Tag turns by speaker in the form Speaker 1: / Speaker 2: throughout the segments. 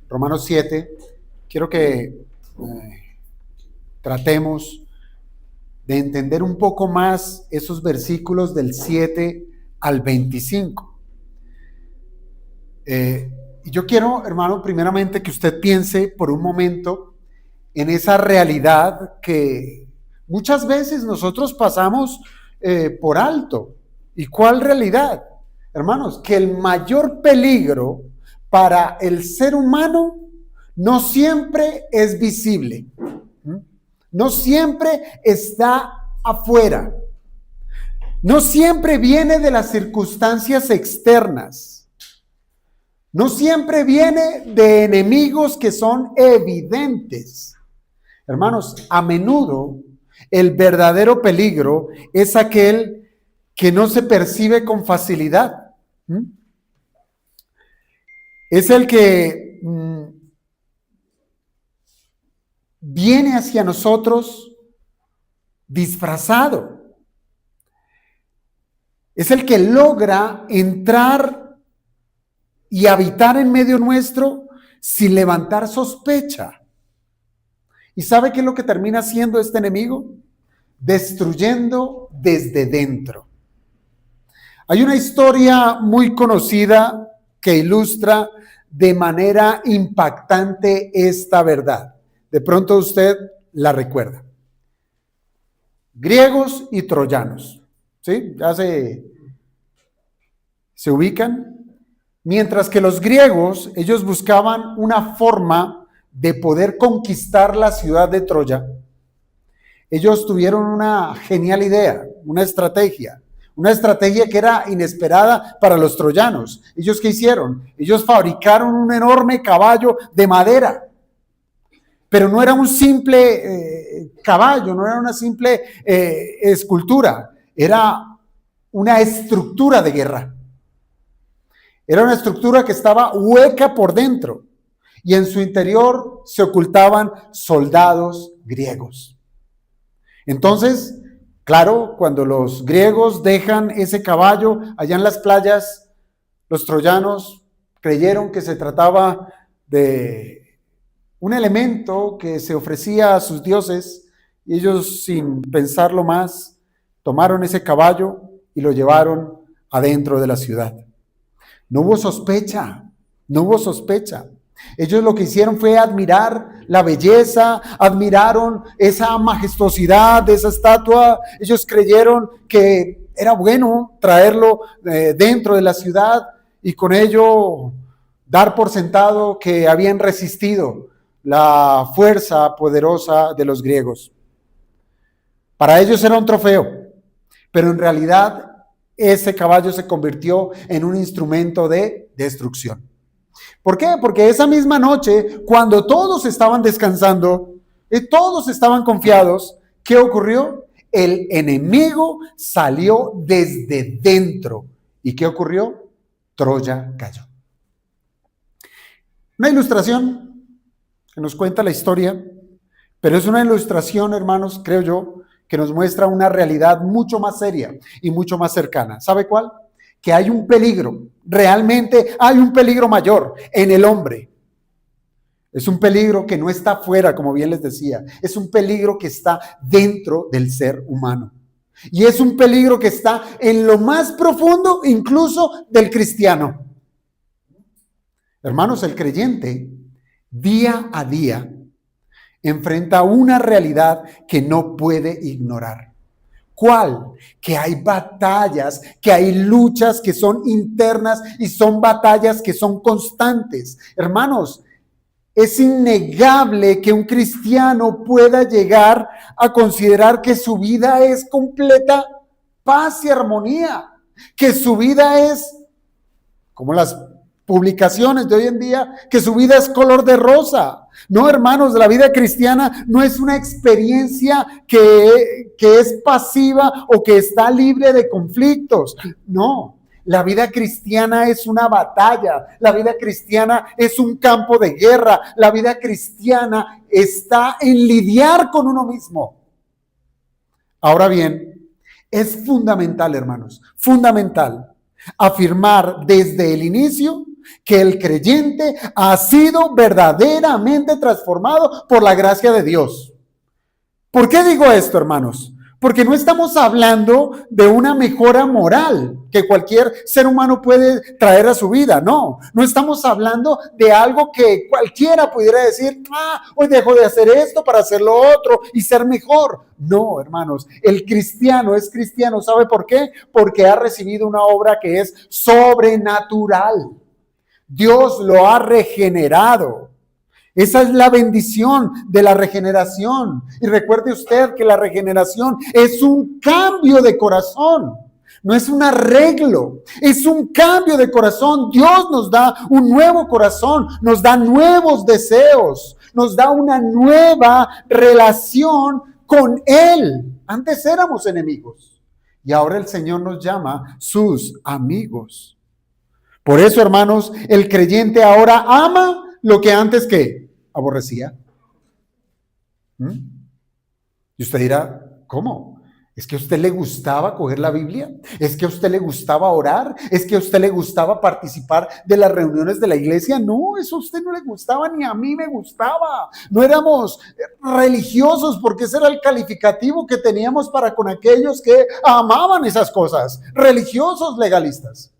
Speaker 1: Romanos 7, quiero que tratemos de entender un poco más esos versículos del 7 al 25. Yo quiero, hermano, primeramente que usted piense por un momento en esa realidad que muchas veces nosotros pasamos por alto. ¿Y cuál realidad? Hermanos, que el mayor peligro para el ser humano no siempre es visible, no siempre está afuera, no siempre viene de las circunstancias externas, no siempre viene de enemigos que son evidentes. Hermanos, a menudo el verdadero peligro es aquel que no se percibe con facilidad. Es el que viene hacia nosotros disfrazado. Es el que logra entrar y habitar en medio nuestro sin levantar sospecha. ¿Y sabe qué es lo que termina haciendo este enemigo? Destruyendo desde dentro. Hay una historia muy conocida que ilustra de manera impactante esta verdad. De pronto usted la recuerda. Griegos y troyanos, ¿sí? Ya se ubican. Mientras que los griegos, ellos buscaban una forma de poder conquistar la ciudad de Troya. Ellos tuvieron una genial idea, una estrategia que era inesperada para los troyanos. ¿Ellos qué hicieron? Ellos fabricaron un enorme caballo de madera, pero no era un simple caballo, no era una simple escultura, era una estructura de guerra. Era una estructura que estaba hueca por dentro y en su interior se ocultaban soldados griegos. Entonces, claro, cuando los griegos dejan ese caballo allá en las playas, los troyanos creyeron que se trataba de un elemento que se ofrecía a sus dioses y ellos, sin pensarlo más, tomaron ese caballo y lo llevaron adentro de la ciudad. No hubo sospecha. Ellos lo que hicieron fue admirar la belleza, admiraron esa majestuosidad de esa estatua. Ellos creyeron que era bueno traerlo dentro de la ciudad y con ello dar por sentado que habían resistido la fuerza poderosa de los griegos. Para ellos era un trofeo, pero en realidad ese caballo se convirtió en un instrumento de destrucción. ¿Por qué? Porque esa misma noche, cuando todos estaban descansando y todos estaban confiados, ¿qué ocurrió? El enemigo salió desde dentro. ¿Y qué ocurrió? Troya cayó. Una ilustración que nos cuenta la historia, pero es una ilustración, hermanos, creo yo, que nos muestra una realidad mucho más seria y mucho más cercana. ¿Sabe cuál? Que hay un peligro, realmente hay un peligro mayor en el hombre. Es un peligro que no está afuera, como bien les decía, es un peligro que está dentro del ser humano. Y es un peligro que está en lo más profundo, incluso del cristiano. Hermanos, el creyente, día a día, enfrenta una realidad que no puede ignorar. ¿Cuál? Que hay batallas, que hay luchas que son internas y son batallas que son constantes. Hermanos, es innegable que un cristiano pueda llegar a considerar que su vida es completa paz y armonía, que su vida es, como las publicaciones de hoy en día, que su vida es color de rosa. No, hermanos, la vida cristiana no es una experiencia que es pasiva o que está libre de conflictos. No, la vida cristiana es una batalla. La vida cristiana es un campo de guerra. La vida cristiana está en lidiar con uno mismo. Ahora bien, Es fundamental, hermanos, fundamental afirmar desde el inicio que el creyente ha sido verdaderamente transformado por la gracia de Dios. ¿Por qué digo esto, hermanos? Porque no estamos hablando de una mejora moral que cualquier ser humano puede traer a su vida. No estamos hablando de algo que cualquiera pudiera decir, hoy dejo de hacer esto para hacer lo otro y ser mejor. No, hermanos, el cristiano es cristiano. ¿Sabe por qué? Porque ha recibido una obra que es sobrenatural. Dios lo ha regenerado. Esa es la bendición de la regeneración. Y recuerde usted que la regeneración es un cambio de corazón. No es un arreglo, es un cambio de corazón. Dios nos da un nuevo corazón, nos da nuevos deseos, nos da una nueva relación con Él. Antes éramos enemigos y ahora el Señor nos llama sus amigos. Por eso, hermanos, el creyente ahora ama lo que antes que aborrecía. Y usted dirá, ¿cómo? ¿Es que a usted le gustaba coger la Biblia? ¿Es que a usted le gustaba orar? ¿Es que a usted le gustaba participar de las reuniones de la iglesia? No, eso a usted no le gustaba, ni a mí me gustaba. No éramos religiosos porque ese era el calificativo que teníamos para con aquellos que amaban esas cosas. Religiosos legalistas.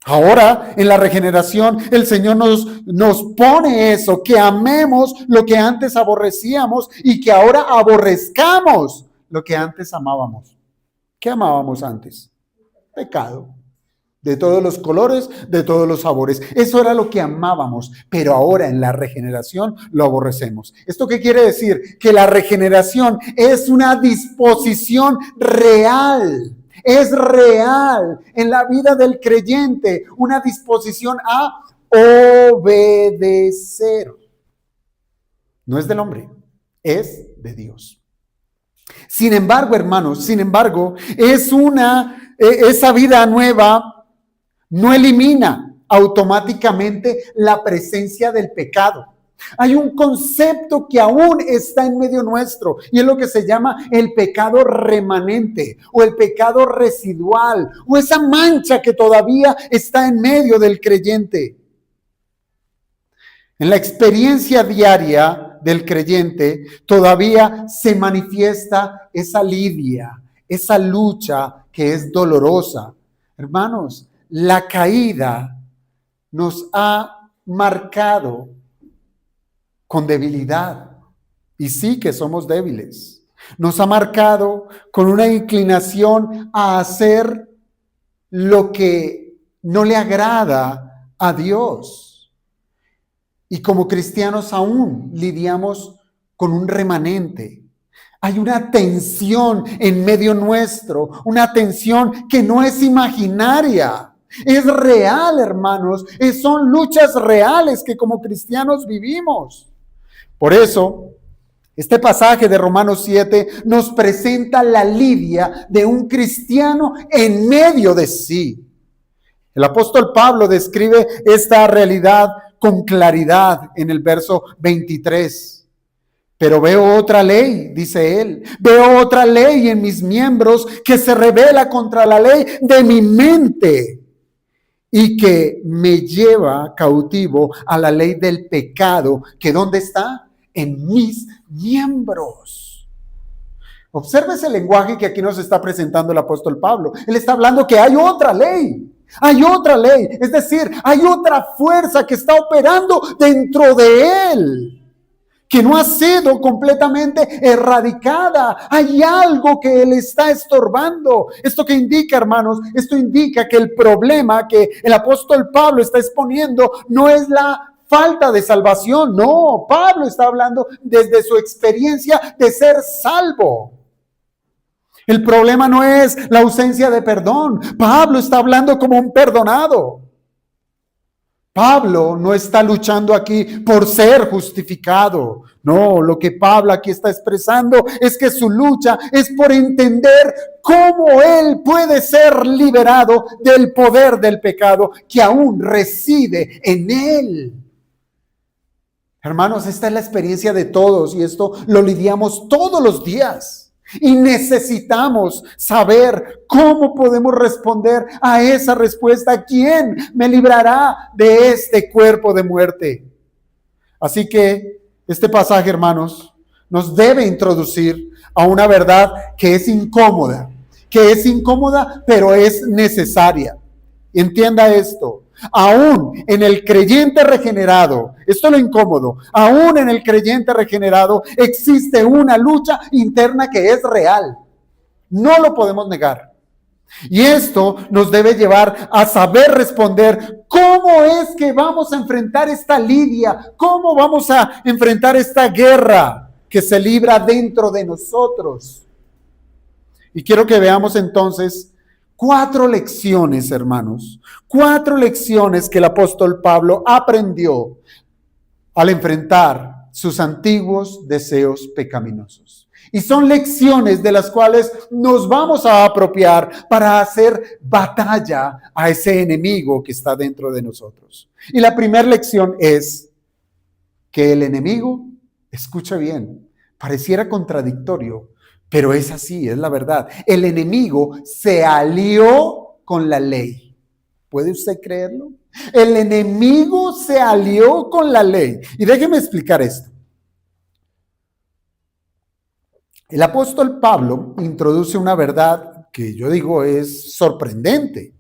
Speaker 1: Ahora, en la regeneración, el Señor nos pone eso, que amemos lo que antes aborrecíamos y que ahora aborrezcamos lo que antes amábamos. ¿Qué amábamos antes? Pecado. De todos los colores, de todos los sabores. Eso era lo que amábamos, pero ahora en la regeneración lo aborrecemos. ¿Esto qué quiere decir? Que la regeneración es una disposición real. Es real en la vida del creyente, una disposición a obedecer. No es del hombre, es de Dios. Sin embargo, hermanos, esa vida nueva no elimina automáticamente la presencia del pecado. Hay un concepto que aún está en medio nuestro y es lo que se llama el pecado remanente o el pecado residual o esa mancha que todavía está en medio del creyente. En la experiencia diaria del creyente todavía se manifiesta esa lidia, esa lucha que es dolorosa. Hermanos, la caída nos ha marcado con debilidad, y sí que somos débiles. Nos ha marcado con una inclinación a hacer lo que no le agrada a Dios. Y como cristianos aún lidiamos con un remanente. Hay una tensión en medio nuestro, una tensión que no es imaginaria. Es real, hermanos. Son luchas reales que como cristianos vivimos. Por eso, este pasaje de Romanos 7 nos presenta la lidia de un cristiano en medio de sí. El apóstol Pablo describe esta realidad con claridad en el verso 23. Pero veo otra ley, dice él, veo otra ley en mis miembros que se rebela contra la ley de mi mente y que me lleva cautivo a la ley del pecado, que ¿dónde está? En mis miembros. Observe ese lenguaje que aquí nos está presentando el apóstol Pablo. Él está hablando que hay otra ley. Hay otra ley. Es decir, hay otra fuerza que está operando dentro de él, que no ha sido completamente erradicada. Hay algo que le está estorbando. ¿Esto qué indica, hermanos? Esto indica que el problema que el apóstol Pablo está exponiendo no es la falta de salvación. No, Pablo está hablando desde su experiencia de ser salvo. El problema no es la ausencia de perdón. Pablo está hablando como un perdonado. Pablo no está luchando aquí por ser justificado. No, lo que Pablo aquí está expresando es que su lucha es por entender cómo él puede ser liberado del poder del pecado que aún reside en él. Hermanos, esta es la experiencia de todos y esto lo lidiamos todos los días. Y necesitamos saber cómo podemos responder a esa respuesta. ¿Quién me librará de este cuerpo de muerte? Así que este pasaje, hermanos, nos debe introducir a una verdad que es incómoda, pero es necesaria. Entienda esto. Aún en el creyente regenerado, esto es lo incómodo, aún en el creyente regenerado existe una lucha interna que es real. No lo podemos negar. Y esto nos debe llevar a saber responder cómo es que vamos a enfrentar esta lidia, cómo vamos a enfrentar esta guerra que se libra dentro de nosotros. Y quiero que veamos entonces 4 lecciones, hermanos, 4 lecciones que el apóstol Pablo aprendió al enfrentar sus antiguos deseos pecaminosos. Y son lecciones de las cuales nos vamos a apropiar para hacer batalla a ese enemigo que está dentro de nosotros. Y la primera lección es que el enemigo, escucha bien, pareciera contradictorio, pero es así, es la verdad. El enemigo se alió con la ley. ¿Puede usted creerlo? El enemigo se alió con la ley. Y déjeme explicar esto. El apóstol Pablo introduce una verdad que yo digo es sorprendente.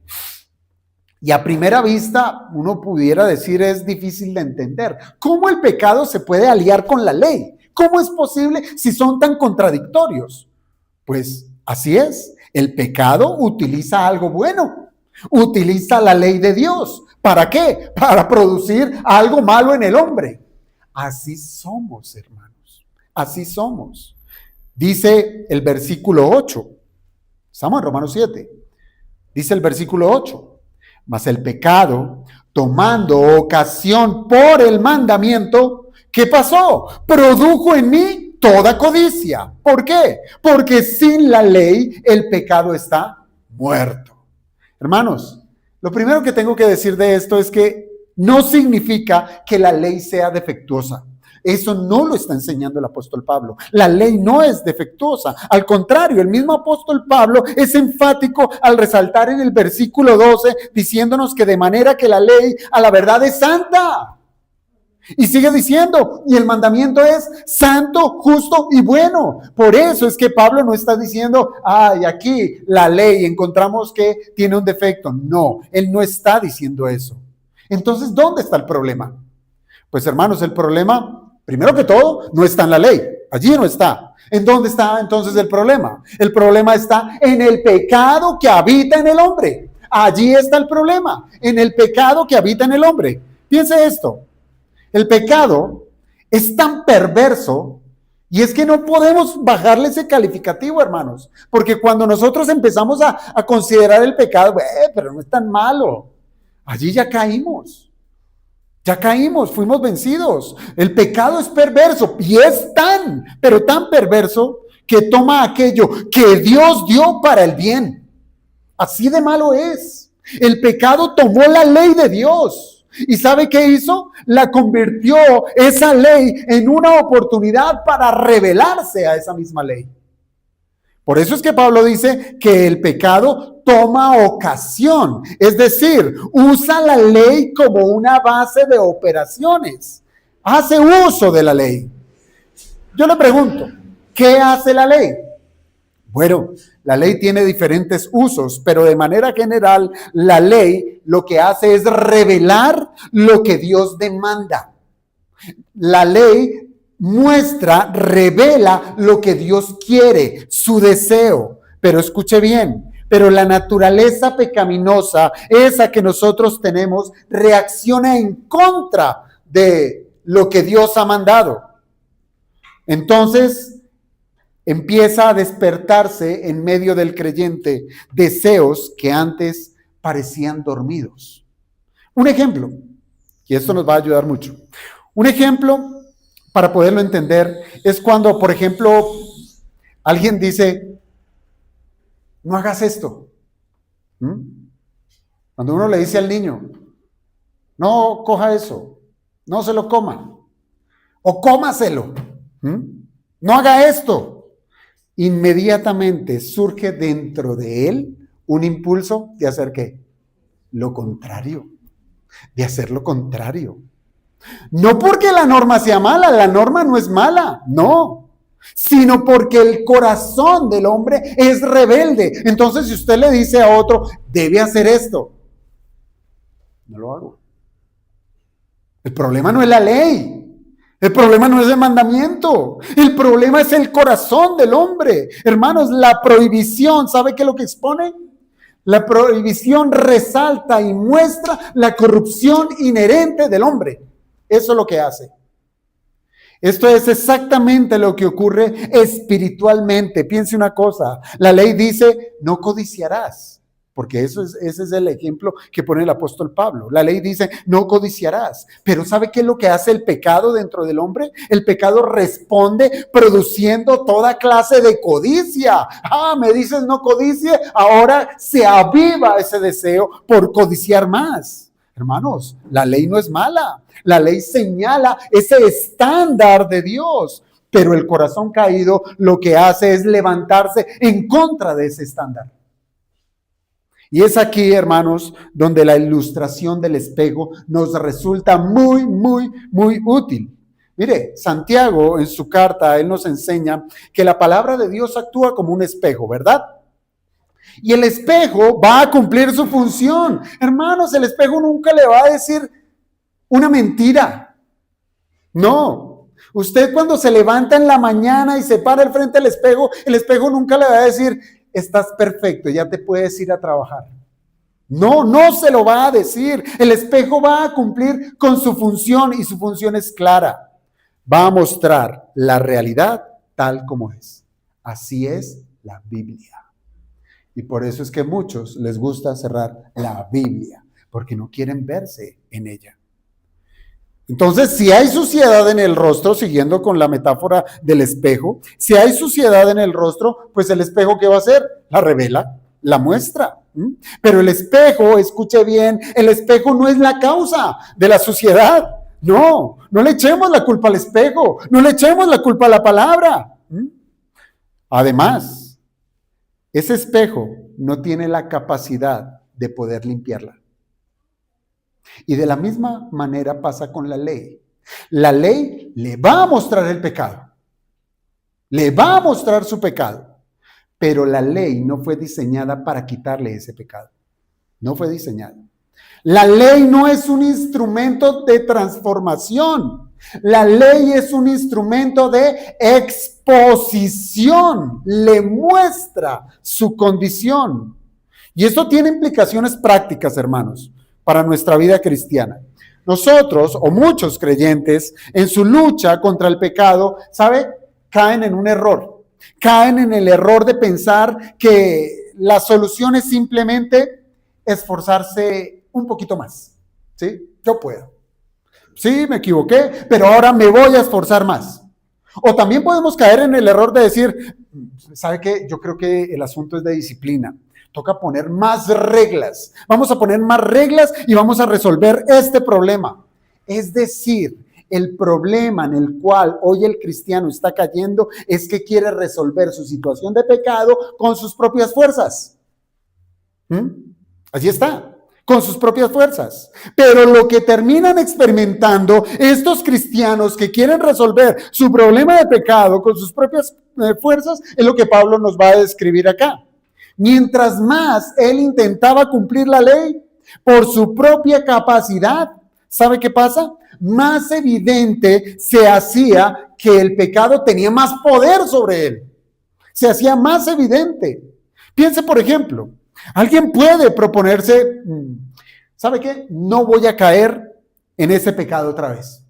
Speaker 1: Y a primera vista uno pudiera decir es difícil de entender. ¿Cómo el pecado se puede aliar con la ley? ¿Cómo es posible si son tan contradictorios? Pues así es. El pecado utiliza algo bueno. Utiliza la ley de Dios. ¿Para qué? Para producir algo malo en el hombre. Así somos, hermanos. Así somos. Dice el versículo 8. Estamos en Romanos 7. Dice el versículo 8. Mas el pecado, tomando ocasión por el mandamiento, ¿qué pasó? Produjo en mí toda codicia. ¿Por qué? Porque sin la ley el pecado está muerto. Hermanos, lo primero que tengo que decir de esto es que no significa que la ley sea defectuosa. Eso no lo está enseñando el apóstol Pablo. La ley no es defectuosa. Al contrario, el mismo apóstol Pablo es enfático al resaltar en el versículo 12, diciéndonos que de manera que la ley a la verdad es santa. Y sigue diciendo, y el mandamiento es santo, justo y bueno. Por eso es que Pablo no está diciendo, ay, aquí la ley encontramos que tiene un defecto. No, él no está diciendo eso. Entonces, ¿dónde está el problema? Pues hermanos, el problema, primero que todo, no está en la ley. Allí no está. ¿En dónde está entonces el problema? El problema está en el pecado que habita en el hombre. Allí está el problema, en el pecado que habita en el hombre. Piense esto. El pecado es tan perverso y es que no podemos bajarle ese calificativo, hermanos, porque cuando nosotros empezamos a considerar el pecado, pero no es tan malo, allí ya caímos, fuimos vencidos. El pecado es perverso y es pero tan perverso que toma aquello que Dios dio para el bien. Así de malo es. El pecado tomó la ley de Dios. ¿Y sabe qué hizo? La convirtió esa ley en una oportunidad para rebelarse a esa misma ley. Por eso es que Pablo dice que el pecado toma ocasión, es decir, usa la ley como una base de operaciones, hace uso de la ley. Yo le pregunto, ¿qué hace la ley? Bueno, la ley tiene diferentes usos, pero de manera general, la ley lo que hace es revelar lo que Dios demanda. La ley revela lo que Dios quiere, su deseo. Pero escuche bien, pero la naturaleza pecaminosa, esa que nosotros tenemos, reacciona en contra de lo que Dios ha mandado. Entonces, empieza a despertarse en medio del creyente deseos que antes parecían dormidos. Un ejemplo, y esto nos va a ayudar mucho. Un ejemplo para poderlo entender es cuando, por ejemplo, alguien dice, no hagas esto. Cuando uno le dice al niño, no coja eso, no se lo coma, o cómaselo, no haga esto. inmediatamente surge dentro de él un impulso de hacer ¿qué? Lo contrario, de hacer lo contrario. No porque la norma sea mala, la norma no es mala, no, sino porque el corazón del hombre es rebelde. Entonces, si usted le dice a otro, debe hacer esto, no lo hago. El problema no es la ley. El problema no es el mandamiento. El problema es el corazón del hombre. Hermanos, la prohibición, ¿sabe qué es lo que expone? La prohibición resalta y muestra la corrupción inherente del hombre. Eso es lo que hace. Esto es exactamente lo que ocurre espiritualmente. Piense una cosa. La ley dice, no codiciarás. Porque ese es el ejemplo que pone el apóstol Pablo. La ley dice, no codiciarás. Pero ¿sabe qué es lo que hace el pecado dentro del hombre? El pecado responde produciendo toda clase de codicia. Me dices no codicie, ahora se aviva ese deseo por codiciar más. Hermanos, la ley no es mala. La ley señala ese estándar de Dios. Pero el corazón caído lo que hace es levantarse en contra de ese estándar. Y es aquí, hermanos, donde la ilustración del espejo nos resulta muy, muy, muy útil. Mire, Santiago en su carta, él nos enseña que la palabra de Dios actúa como un espejo, ¿verdad? Y el espejo va a cumplir su función. Hermanos, el espejo nunca le va a decir una mentira. No. Usted cuando se levanta en la mañana y se para al frente del espejo, el espejo nunca le va a decir, estás perfecto, ya te puedes ir a trabajar. No, no se lo va a decir. El espejo va a cumplir con su función y su función es clara. Va a mostrar la realidad tal como es. Así es la Biblia. Y por eso es que a muchos les gusta cerrar la Biblia, porque no quieren verse en ella. Entonces, si hay suciedad en el rostro, siguiendo con la metáfora del espejo, si hay suciedad en el rostro, pues el espejo, ¿qué va a hacer? La revela, la muestra. Pero el espejo, escuche bien, el espejo no es la causa de la suciedad. No, no le echemos la culpa al espejo, no le echemos la culpa a la palabra. Además, ese espejo no tiene la capacidad de poder limpiarla. Y de la misma manera pasa con la ley. La ley le va a mostrar el pecado. Le va a mostrar su pecado. Pero la ley no fue diseñada para quitarle ese pecado. No fue diseñada. La ley no es un instrumento de transformación. La ley es un instrumento de exposición. Le muestra su condición. Y esto tiene implicaciones prácticas, hermanos, para nuestra vida cristiana. Nosotros, o muchos creyentes, en su lucha contra el pecado, ¿sabe? Caen en un error. Caen en el error de pensar que la solución es simplemente esforzarse un poquito más. ¿Sí? Yo puedo. Sí, me equivoqué, pero ahora me voy a esforzar más. O también podemos caer en el error de decir, ¿sabe qué? Yo creo que el asunto es de disciplina. Toca poner más reglas. Vamos a poner más reglas y vamos a resolver este problema. Es decir, el problema en el cual hoy el cristiano está cayendo es que quiere resolver su situación de pecado con sus propias fuerzas. Así está, con sus propias fuerzas. Pero lo que terminan experimentando estos cristianos que quieren resolver su problema de pecado con sus propias fuerzas es lo que Pablo nos va a describir acá. Mientras más él intentaba cumplir la ley por su propia capacidad, ¿sabe qué pasa? Más evidente se hacía que el pecado tenía más poder sobre él. Se hacía más evidente. Piense, por ejemplo, alguien puede proponerse, ¿sabe qué? No voy a caer en ese pecado otra vez.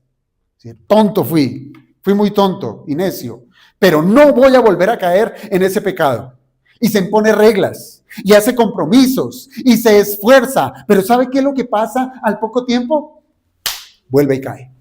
Speaker 1: ¿Sí? Tonto fui muy tonto y necio, pero no voy a volver a caer en ese pecado. Y se impone reglas, y hace compromisos, y se esfuerza. Pero ¿sabe qué es lo que pasa al poco tiempo? Vuelve y cae.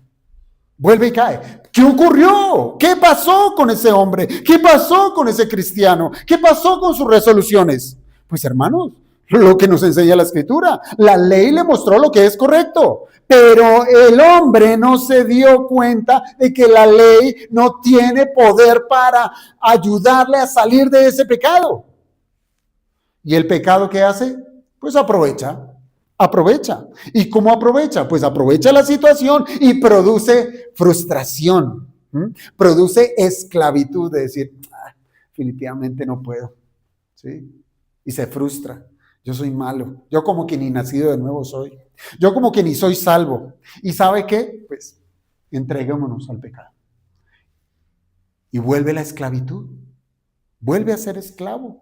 Speaker 1: Vuelve y cae. ¿Qué ocurrió? ¿Qué pasó con ese hombre? ¿Qué pasó con ese cristiano? ¿Qué pasó con sus resoluciones? Pues hermanos, lo que nos enseña la Escritura. La ley le mostró lo que es correcto, pero el hombre no se dio cuenta de que la ley no tiene poder para ayudarle a salir de ese pecado. ¿Y el pecado qué hace? Pues aprovecha. ¿Y cómo aprovecha? Pues aprovecha la situación y produce frustración. Produce esclavitud de decir, definitivamente no puedo. ¿Sí? Y se frustra. Yo soy malo. Yo como que ni nacido de nuevo soy. Yo como que ni soy salvo. ¿Y sabe qué? Pues entreguémonos al pecado. Y vuelve la esclavitud. Vuelve a ser esclavo.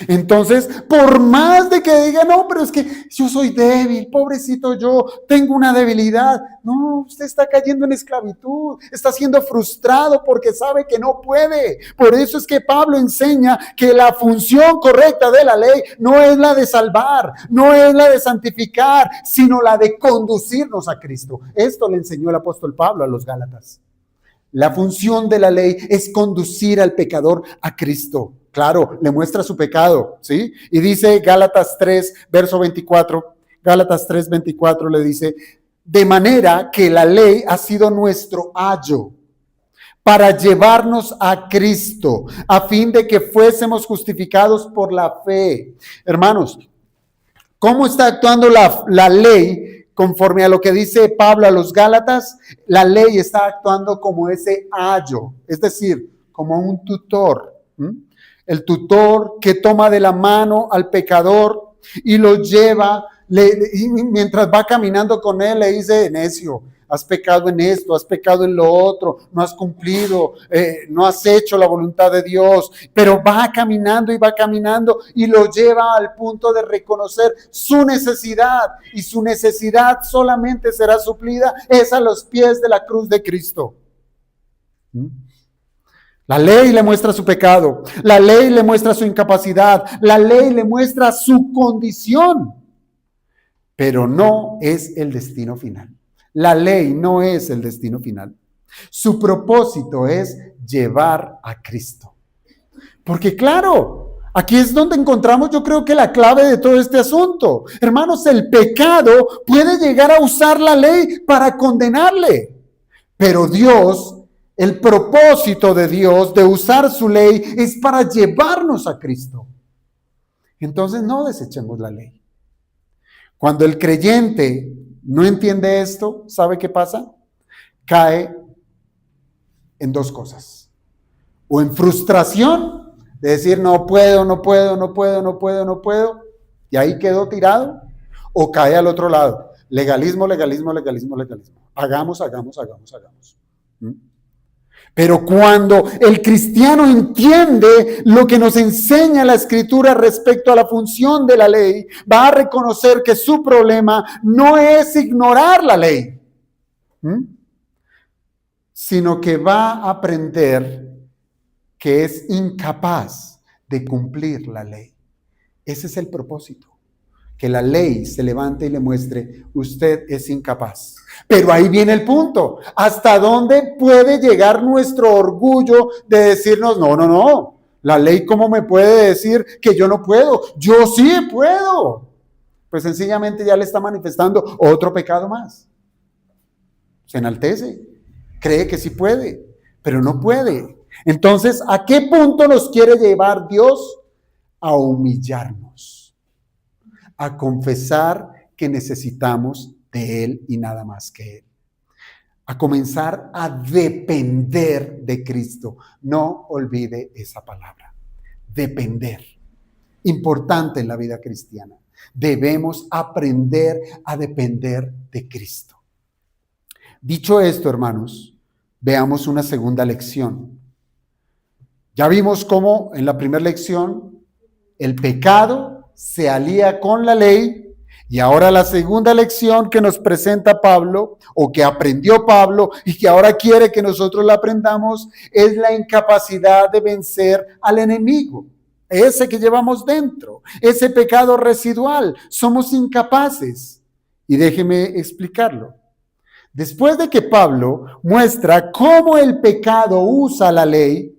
Speaker 1: Entonces, por más de que diga, no, pero es que yo soy débil, pobrecito yo, tengo una debilidad. No, usted está cayendo en esclavitud, está siendo frustrado porque sabe que no puede. Por eso es que Pablo enseña que la función correcta de la ley no es la de salvar, no es la de santificar, sino la de conducirnos a Cristo. Esto le enseñó el apóstol Pablo a los Gálatas. La función de la ley es conducir al pecador a Cristo. Claro, le muestra su pecado, ¿sí? Y dice Gálatas 3, verso 24, Gálatas 3, 24 le dice, de manera que la ley ha sido nuestro ayo para llevarnos a Cristo, a fin de que fuésemos justificados por la fe. Hermanos, ¿cómo está actuando la ley? Conforme a lo que dice Pablo a los Gálatas, la ley está actuando como ese ayo, es decir, como un tutor. El tutor que toma de la mano al pecador y lo lleva, y mientras va caminando con él le dice, necio, has pecado en esto, has pecado en lo otro, no has cumplido, no has hecho la voluntad de Dios, pero va caminando y lo lleva al punto de reconocer su necesidad, y su necesidad solamente será suplida es a los pies de la cruz de Cristo. La ley le muestra su pecado, la ley le muestra su incapacidad, la ley le muestra su condición, pero no es el destino final. La ley no es el destino final. Su propósito es llevar a Cristo. Porque claro, aquí es donde encontramos, yo creo que la clave de todo este asunto. Hermanos, el pecado puede llegar a usar la ley para condenarle. Pero Dios, el propósito de Dios de usar su ley es para llevarnos a Cristo. Entonces no desechemos la ley. Cuando el creyente no entiende esto, ¿sabe qué pasa? Cae en dos cosas. O en frustración, de decir no puedo, y ahí quedó tirado. O cae al otro lado. Legalismo. Hagamos. Pero cuando el cristiano entiende lo que nos enseña la Escritura respecto a la función de la ley, va a reconocer que su problema no es ignorar la ley, sino que va a aprender que es incapaz de cumplir la ley. Ese es el propósito. Que la ley se levante y le muestre, usted es incapaz. Pero ahí viene el punto. ¿Hasta dónde puede llegar nuestro orgullo de decirnos, no, la ley cómo me puede decir que yo no puedo? Yo sí puedo. Pues sencillamente ya le está manifestando otro pecado más. Se enaltece, cree que sí puede, pero no puede. Entonces, ¿a qué punto nos quiere llevar Dios? A humillarnos, a confesar que necesitamos de Él y nada más que Él, a comenzar a depender de Cristo. No olvide esa palabra, depender. Importante en la vida cristiana. Debemos aprender a depender de Cristo. Dicho esto, hermanos, veamos una segunda lección. Ya vimos cómo en la primera lección el pecado se alía con la ley, y ahora la segunda lección que nos presenta Pablo, o que aprendió Pablo y que ahora quiere que nosotros la aprendamos, es la incapacidad de vencer al enemigo, ese que llevamos dentro, ese pecado residual. Somos incapaces. Y déjeme explicarlo. Después de que Pablo muestra cómo el pecado usa la ley,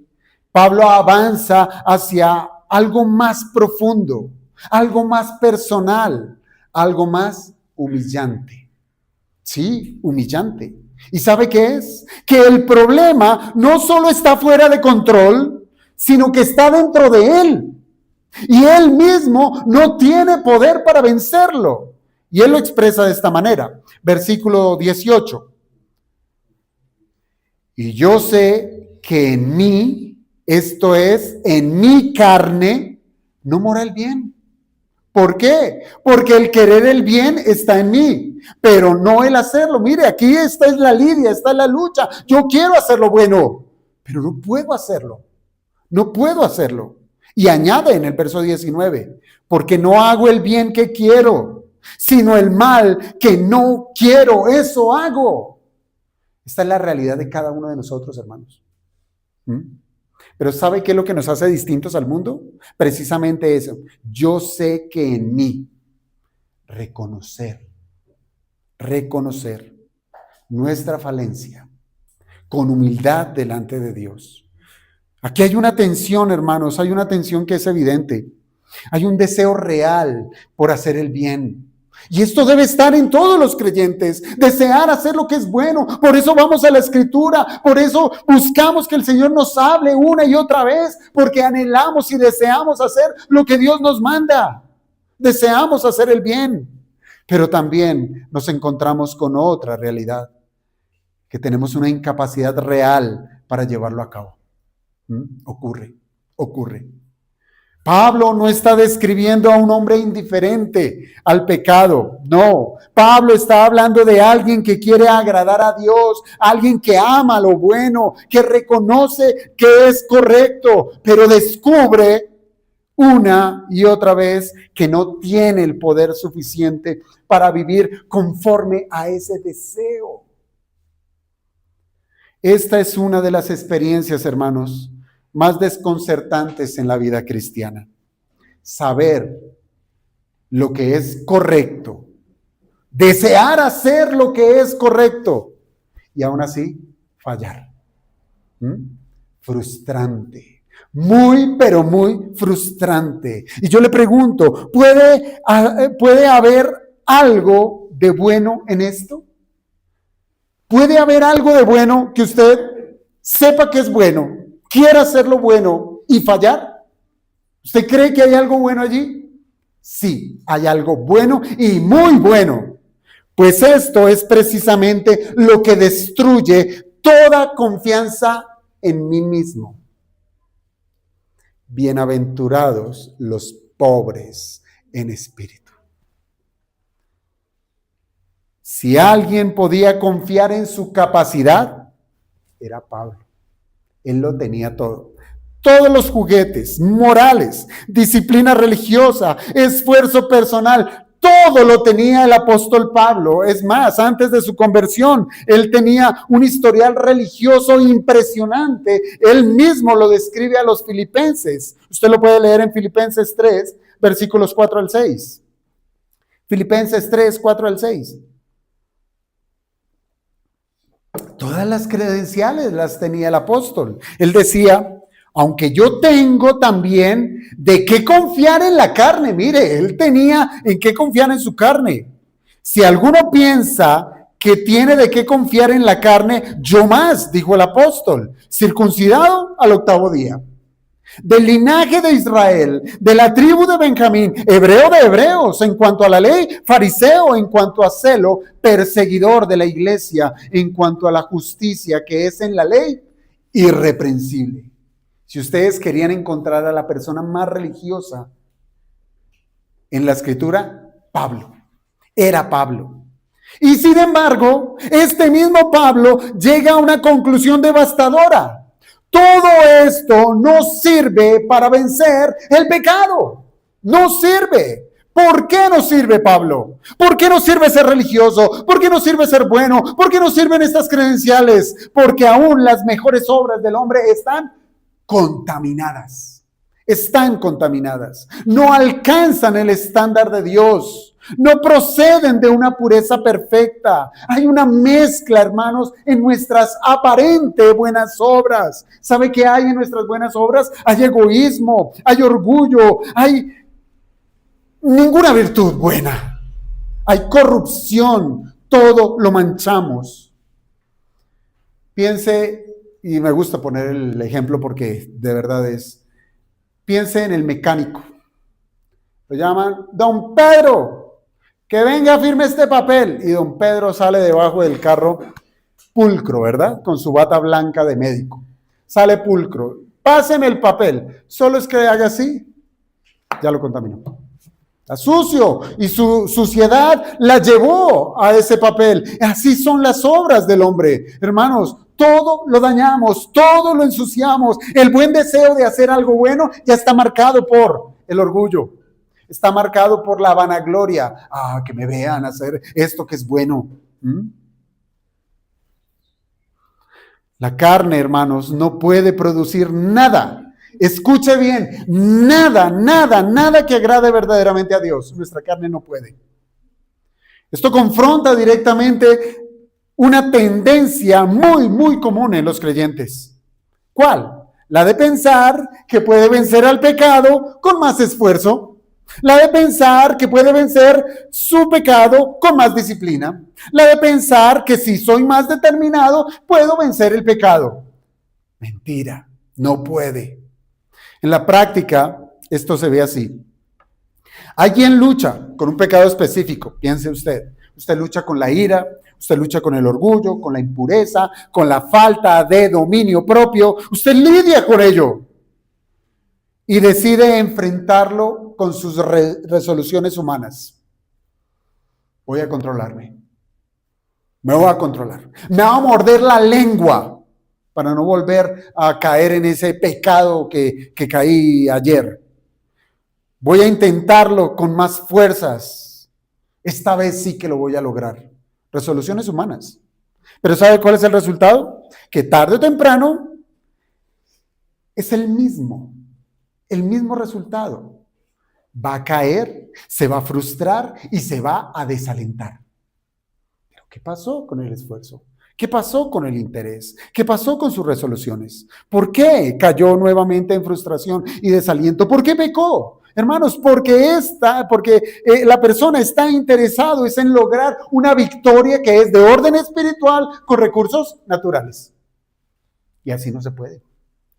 Speaker 1: Pablo avanza hacia algo más profundo. algo más personal, algo más humillante. Sí, humillante. ¿Y sabe qué es? Que el problema no solo está fuera de control, sino que está dentro de él. Y él mismo no tiene poder para vencerlo. Y él lo expresa de esta manera. Versículo 18. Y yo sé que en mí, esto es, en mi carne, no mora el bien. ¿Por qué? Porque el querer el bien está en mí, pero no el hacerlo. Mire, aquí esta es la lidia, esta es la lucha. Yo quiero hacer lo bueno, pero no puedo hacerlo. No puedo hacerlo. Y añade en el verso 19, porque no hago el bien que quiero, sino el mal que no quiero, eso hago. Esta es la realidad de cada uno de nosotros, hermanos. Pero ¿sabe qué es lo que nos hace distintos al mundo? Precisamente eso. Yo sé que en mí, reconocer nuestra falencia con humildad delante de Dios. Aquí hay una tensión, hermanos, hay una tensión que es evidente. Hay un deseo real por hacer el bien. Y esto debe estar en todos los creyentes, desear hacer lo que es bueno. Por eso vamos a la Escritura, por eso buscamos que el Señor nos hable una y otra vez, porque anhelamos y deseamos hacer lo que Dios nos manda. Deseamos hacer el bien, pero también nos encontramos con otra realidad, que tenemos una incapacidad real para llevarlo a cabo. Ocurre. Pablo no está describiendo a un hombre indiferente al pecado, no. Pablo está hablando de alguien que quiere agradar a Dios, alguien que ama lo bueno, que reconoce que es correcto, pero descubre una y otra vez que no tiene el poder suficiente para vivir conforme a ese deseo. Esta es una de las experiencias, hermanos, más desconcertantes en la vida cristiana. Saber lo que es correcto, desear hacer lo que es correcto y aún así fallar. Frustrante, muy, pero muy frustrante. Y yo le pregunto, ¿puede haber algo de bueno en esto? ¿Puede haber algo de bueno que usted sepa que es bueno, quiera hacerlo bueno y fallar? ¿Usted cree que hay algo bueno allí? Sí, hay algo bueno y muy bueno. Pues esto es precisamente lo que destruye toda confianza en mí mismo. Bienaventurados los pobres en espíritu. Si alguien podía confiar en su capacidad, era Pablo. Él lo tenía todo. Todos los juguetes morales, disciplina religiosa, esfuerzo personal, todo lo tenía el apóstol Pablo. Es más, antes de su conversión, él tenía un historial religioso impresionante. Él mismo lo describe a los filipenses. Usted lo puede leer en Filipenses 3, versículos 4 al 6. Filipenses 3, 4 al 6. Todas las credenciales las tenía el apóstol. Él decía, aunque yo tengo también de qué confiar en la carne. Mire, él tenía en qué confiar en su carne. Si alguno piensa que tiene de qué confiar en la carne, yo más, dijo el apóstol, circuncidado al 8º día. Del linaje de Israel, de la tribu de Benjamín, hebreo de hebreos, en cuanto a la ley, fariseo en cuanto a celo, perseguidor de la iglesia, en cuanto a la justicia que es en la ley, irreprensible. Si ustedes querían encontrar a la persona más religiosa en la escritura, Pablo, era Pablo. Y sin embargo, este mismo Pablo llega a una conclusión devastadora. Todo esto no sirve para vencer el pecado. No sirve. ¿Por qué no sirve, Pablo? ¿Por qué no sirve ser religioso? ¿Por qué no sirve ser bueno? ¿Por qué no sirven estas credenciales? Porque aún las mejores obras del hombre están contaminadas. Están contaminadas. No alcanzan el estándar de Dios. No proceden de una pureza perfecta. Hay una mezcla, hermanos, en nuestras aparentes buenas obras. ¿Sabe qué hay en nuestras buenas obras? Hay egoísmo, hay orgullo, hay ninguna virtud buena. Hay corrupción, todo lo manchamos. Piense, y me gusta poner el ejemplo porque de verdad piense en el mecánico. Lo llaman, don Pedro, que venga, firme este papel. Y don Pedro sale debajo del carro pulcro, ¿verdad? Con su bata blanca de médico. Sale pulcro. Páseme el papel. Solo es que haga así, ya lo contaminó. Está sucio y su suciedad la llevó a ese papel. Así son las obras del hombre. Hermanos, todo lo dañamos, todo lo ensuciamos. El buen deseo de hacer algo bueno ya está marcado por el orgullo. Está marcado por la vanagloria. Que me vean hacer esto que es bueno. La carne, hermanos, no puede producir nada. Escuche bien, nada que agrade verdaderamente a Dios. Nuestra carne no puede. Esto confronta directamente una tendencia muy común en los creyentes. ¿Cuál? La de pensar que puede vencer al pecado con más esfuerzo. La de pensar que puede vencer su pecado con más disciplina. La de pensar que si soy más determinado, puedo vencer el pecado. Mentira, no puede. En la práctica, esto se ve así. Hay quien lucha con un pecado específico, piense usted. Usted lucha con la ira, usted lucha con el orgullo, con la impureza, con la falta de dominio propio. Usted lidia con ello y decide enfrentarlo con sus resoluciones humanas. Voy a controlarme. Me voy a controlar. Me voy a morder la lengua para no volver a caer en ese pecado que caí ayer. Voy a intentarlo con más fuerzas. Esta vez sí que lo voy a lograr. Resoluciones humanas. Pero ¿sabe cuál es el resultado? Que tarde o temprano es el mismo resultado. Va a caer, se va a frustrar y se va a desalentar. ¿Pero qué pasó con el esfuerzo? ¿Qué pasó con el interés? ¿Qué pasó con sus resoluciones? ¿Por qué cayó nuevamente en frustración y desaliento? ¿Por qué pecó? Hermanos, porque la persona está interesado es en lograr una victoria que es de orden espiritual con recursos naturales. Y así no se puede.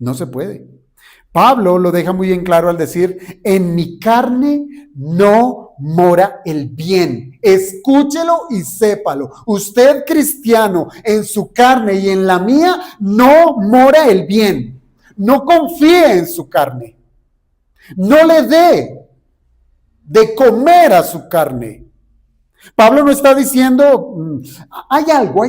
Speaker 1: No se puede. Pablo lo deja muy en claro al decir, en mi carne no mora el bien. Escúchelo y sépalo. Usted, cristiano, en su carne y en la mía no mora el bien. No confíe en su carne. No le dé de comer a su carne. Pablo no está diciendo, hay algo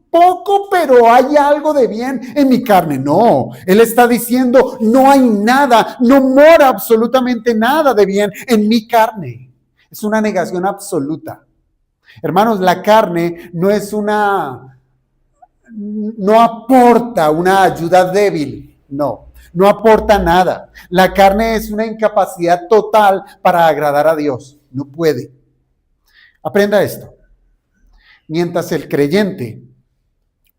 Speaker 1: poco, pero hay algo de bien en mi carne. No, él está diciendo, no hay nada, no mora absolutamente nada de bien en mi carne. Es una negación absoluta. Hermanos, la carne no aporta una ayuda débil, no aporta nada. La carne es una incapacidad total para agradar a Dios, no puede. Aprenda esto. Mientras el creyente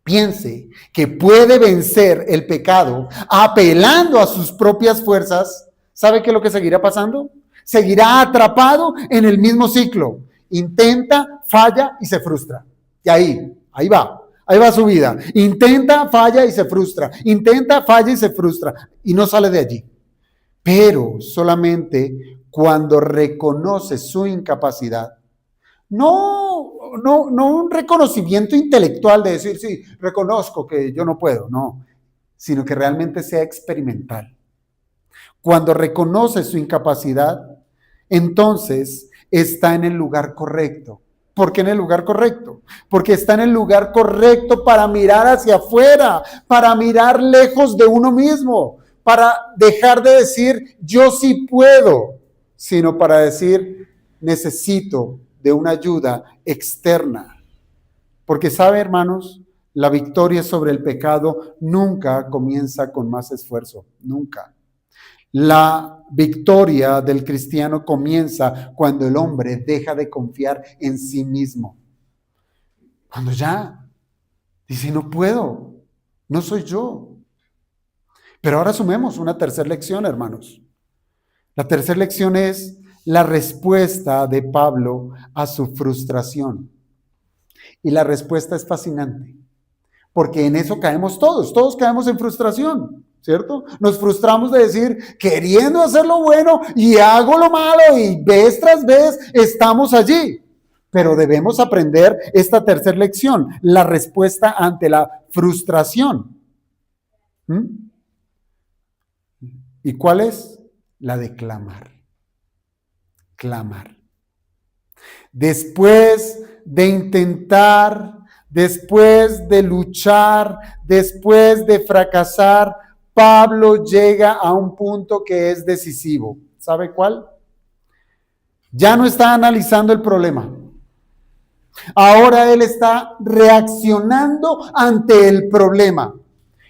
Speaker 1: piense que puede vencer el pecado apelando a sus propias fuerzas, ¿sabe qué es lo que seguirá pasando? Seguirá atrapado en el mismo ciclo. Intenta, falla y se frustra. Y ahí va su vida. Intenta, falla y se frustra. Intenta, falla y se frustra. Y no sale de allí. Pero solamente cuando reconoce su incapacidad, no un reconocimiento intelectual de decir, sí, reconozco que yo no puedo, no, sino que realmente sea experimental. Cuando reconoce su incapacidad, entonces está en el lugar correcto. ¿Por qué en el lugar correcto? Porque está en el lugar correcto para mirar hacia afuera, para mirar lejos de uno mismo, para dejar de decir, yo sí puedo, sino para decir, necesito de una ayuda externa. Porque sabe, hermanos, la victoria sobre el pecado nunca comienza con más esfuerzo, nunca. La victoria del cristiano comienza cuando el hombre deja de confiar en sí mismo. Cuando ya dice, no puedo, no soy yo. Pero ahora sumemos una tercera lección, hermanos. La tercera lección es la respuesta de Pablo a su frustración. Y la respuesta es fascinante, porque en eso caemos todos caemos en frustración, ¿cierto? Nos frustramos de decir, queriendo hacer lo bueno y hago lo malo y vez tras vez estamos allí. Pero debemos aprender esta tercera lección, la respuesta ante la frustración. ¿Y cuál es? La de clamar. Clamar. Después de intentar, después de luchar, después de fracasar, Pablo llega a un punto que es decisivo. ¿Sabe cuál? Ya no está analizando el problema. Ahora él está reaccionando ante el problema.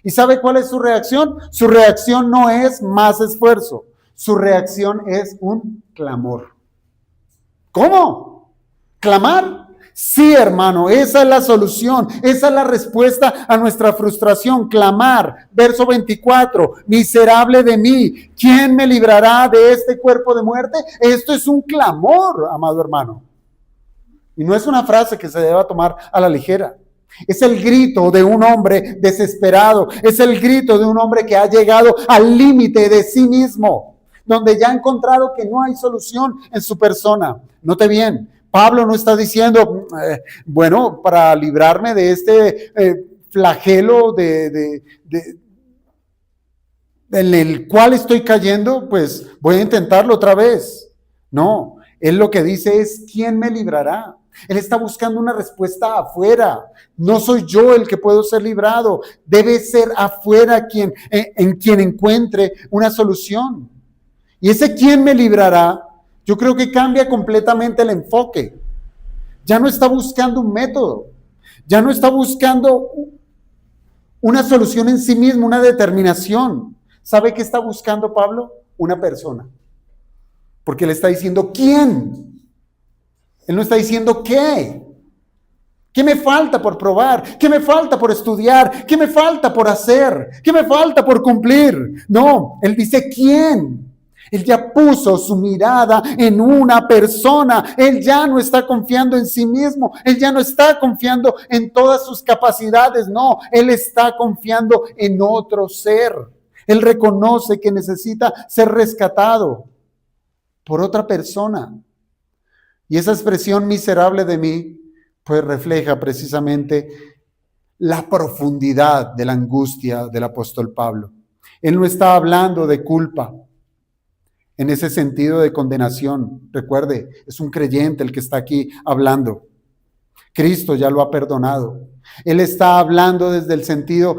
Speaker 1: ¿Y sabe cuál es su reacción? Su reacción no es más esfuerzo. Su reacción es un clamor. ¿Cómo? ¿Clamar? Sí, hermano, esa es la solución, esa es la respuesta a nuestra frustración, clamar. Verso 24, miserable de mí, ¿quién me librará de este cuerpo de muerte? Esto es un clamor, amado hermano. Y no es una frase que se deba tomar a la ligera. Es el grito de un hombre desesperado, es el grito de un hombre que ha llegado al límite de sí mismo, donde ya ha encontrado que no hay solución en su persona. Note bien, Pablo no está diciendo, bueno, para librarme de este flagelo en el cual estoy cayendo, pues voy a intentarlo otra vez. No, él lo que dice es, ¿quién me librará? Él está buscando una respuesta afuera. No soy yo el que puedo ser librado. Debe ser afuera en quien encuentre una solución. Y ese quién me librará, yo creo que cambia completamente el enfoque. Ya no está buscando un método. Ya no está buscando una solución en sí mismo, una determinación. ¿Sabe qué está buscando Pablo? Una persona. Porque le está diciendo, ¿quién? Él no está diciendo qué. ¿Qué me falta por probar? ¿Qué me falta por estudiar? ¿Qué me falta por hacer? ¿Qué me falta por cumplir? No, él dice ¿quién? Él ya puso su mirada en una persona. Él ya no está confiando en sí mismo. Él ya no está confiando en todas sus capacidades. No, él está confiando en otro ser. Él reconoce que necesita ser rescatado por otra persona. Y esa expresión miserable de mí, pues refleja precisamente la profundidad de la angustia del apóstol Pablo. Él no está hablando de culpa en ese sentido de condenación. Recuerde, es un creyente el que está aquí hablando. Cristo ya lo ha perdonado. Él está hablando desde el sentido,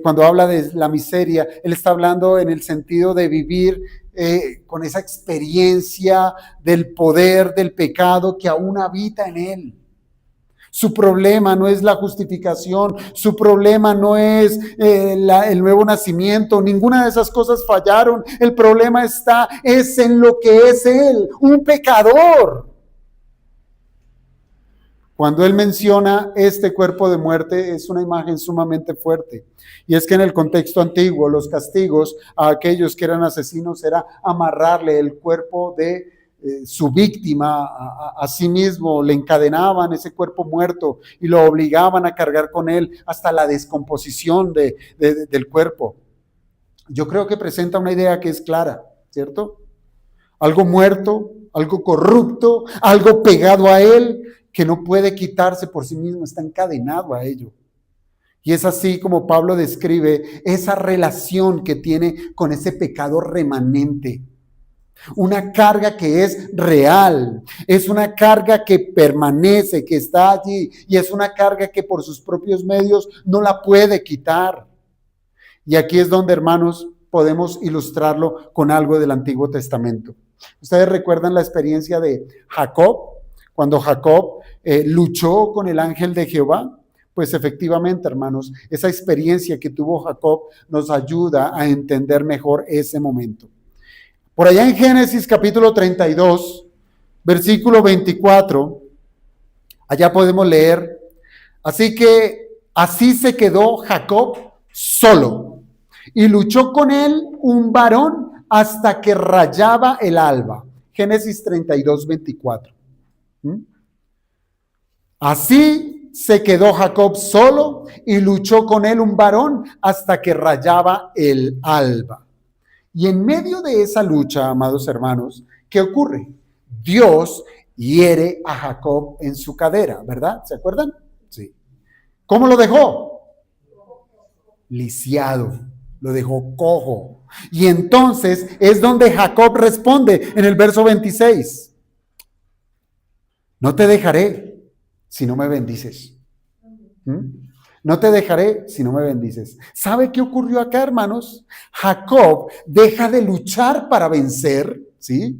Speaker 1: cuando habla de la miseria, él está hablando en el sentido de vivir con esa experiencia del poder del pecado que aún habita en él. Su problema no es la justificación, su problema no es el nuevo nacimiento, ninguna de esas cosas fallaron. El problema es en lo que es él, un pecador. Cuando él menciona este cuerpo de muerte, es una imagen sumamente fuerte. Y es que en el contexto antiguo, los castigos a aquellos que eran asesinos era amarrarle el cuerpo de su víctima a sí mismo, le encadenaban ese cuerpo muerto y lo obligaban a cargar con él hasta la descomposición del cuerpo. Yo creo que presenta una idea que es clara, ¿cierto? Algo muerto, algo corrupto, algo pegado a él, que no puede quitarse por sí mismo, está encadenado a ello. Y es así como Pablo describe esa relación que tiene con ese pecado remanente. Una carga que es real, es una carga que permanece, que está allí, y es una carga que por sus propios medios no la puede quitar. Y aquí es donde, hermanos, podemos ilustrarlo con algo del Antiguo Testamento. ¿Ustedes recuerdan la experiencia de Jacob? Cuando Jacob luchó con el ángel de Jehová, pues efectivamente, hermanos, esa experiencia que tuvo Jacob nos ayuda a entender mejor ese momento. Por allá en Génesis capítulo 32, versículo 24, allá podemos leer, así se quedó Jacob solo, y luchó con él un varón hasta que rayaba el alba. Génesis 32, 24. ¿Mm? Así se quedó Jacob solo y luchó con él un varón hasta que rayaba el alba. Y en medio de esa lucha, amados hermanos, ¿qué ocurre? Dios hiere a Jacob en su cadera, ¿verdad? ¿Se acuerdan? Sí. ¿Cómo lo dejó? Lisiado, lo dejó cojo. Y entonces es donde Jacob responde en el verso 26. No te dejaré si no me bendices. No te dejaré si no me bendices. ¿Sabe qué ocurrió acá, hermanos? Jacob deja de luchar para vencer, ¿sí?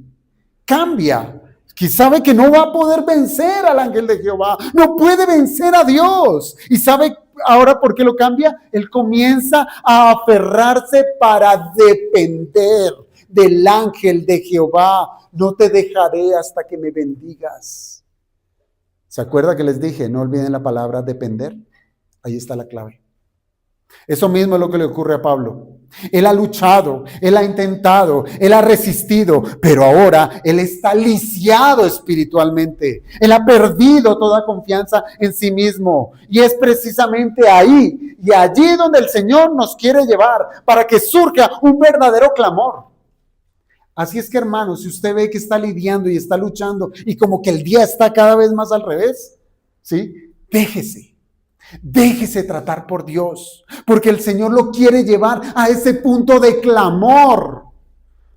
Speaker 1: Cambia. Que sabe que no va a poder vencer al ángel de Jehová. No puede vencer a Dios. ¿Y sabe ahora por qué lo cambia? Él comienza a aferrarse para depender del ángel de Jehová. No te dejaré hasta que me bendigas. ¿Se acuerda que les dije? No olviden la palabra depender. Ahí está la clave. Eso mismo es lo que le ocurre a Pablo. Él ha luchado, él ha intentado, él ha resistido, pero ahora él está lisiado espiritualmente. Él ha perdido toda confianza en sí mismo. Y es precisamente ahí y allí donde el Señor nos quiere llevar para que surja un verdadero clamor. Así es que, hermanos, si usted ve que está lidiando y está luchando y como que el día está cada vez más al revés, ¿sí? Déjese tratar por Dios, porque el Señor lo quiere llevar a ese punto de clamor,